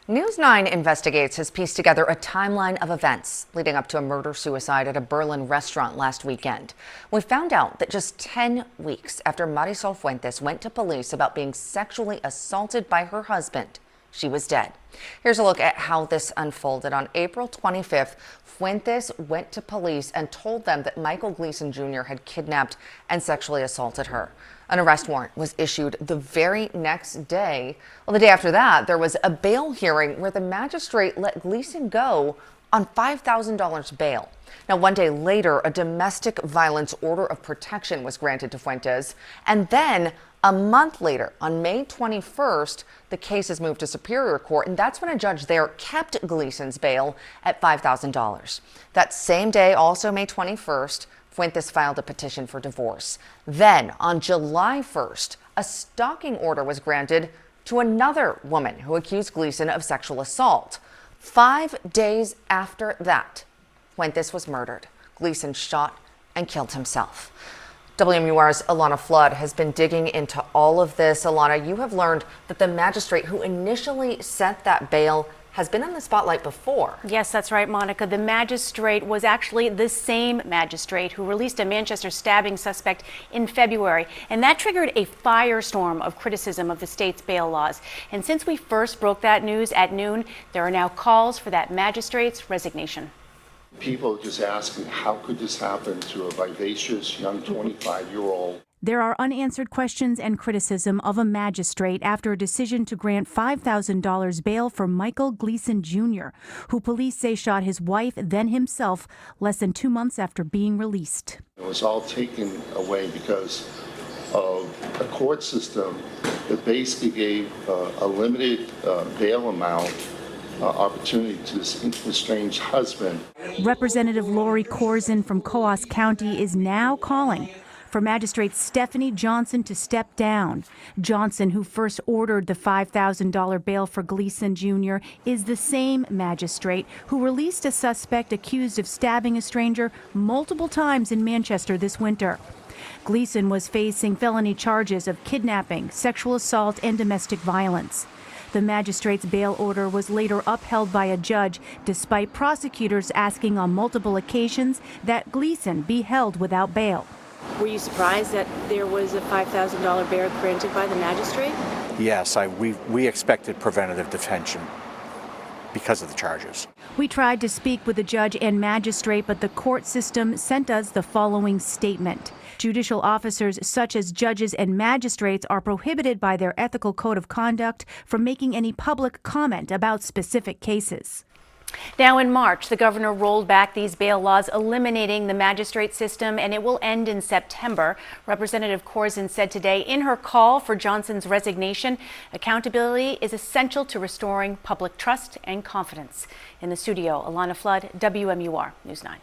News 9 Investigates has pieced together a timeline of events leading up to a murder-suicide at a Berlin restaurant last weekend. We found out that just 10 weeks after Marisol Fuentes went to police about being sexually assaulted by her husband, she was dead. Here's a look at how this unfolded. On April 25th, Fuentes went to police and told them that Michael Gleason Jr. had kidnapped and sexually assaulted her. An arrest warrant was issued the very next day. Well, the day after that, there was a bail hearing where the magistrate let Gleason go on $5,000 bail. Now, one day later, a domestic violence order of protection was granted to Fuentes. And then a month later, on May 21st, the case is moved to Superior Court, and that's when a judge there kept Gleason's bail at $5,000. That same day, also May 21st, Fuentes filed a petition for divorce. Then, on July 1st, a stalking order was granted to another woman who accused Gleason of sexual assault. 5 days after that, Fuentes was murdered. Gleason shot and killed himself. WMUR's Alana Flood has been digging into all of this. Alana, you have learned that the magistrate who initially set that bail has been in the spotlight before. Yes, that's right, Monica. The magistrate was actually the same magistrate who released a Manchester stabbing suspect in February, and that triggered a firestorm of criticism of the state's bail laws. And since we first broke that news at noon, there are now calls for that magistrate's resignation. People just asking, how could this happen to a vivacious young 25-year-old? There are unanswered questions and criticism of a magistrate after a decision to grant $5,000 bail for Michael Gleason Jr., who police say shot his wife, then himself, less than 2 months after being released. It was all taken away because of a court system that basically gave a limited bail amount opportunity to this estranged husband. Representative Lori Corzine from Coos County is now calling for Magistrate Stephanie Johnson to step down. Johnson, who first ordered the $5,000 bail for Gleason Jr., is the same magistrate who released a suspect accused of stabbing a stranger multiple times in Manchester this winter. Gleason was facing felony charges of kidnapping, sexual assault, and domestic violence. The magistrate's bail order was later upheld by a judge, despite prosecutors asking on multiple occasions that Gleason be held without bail. Were you surprised that there was a $5,000 bail granted by the magistrate? Yes, we expected preventative detention because of the charges. We tried to speak with the judge and magistrate, but the court system sent us the following statement. Judicial officers such as judges and magistrates are prohibited by their ethical code of conduct from making any public comment about specific cases. Now in March, the governor rolled back these bail laws, eliminating the magistrate system, and it will end in September. Representative Corzine said today in her call for Johnson's resignation, accountability is essential to restoring public trust and confidence. In the studio, Alana Flood, WMUR News 9.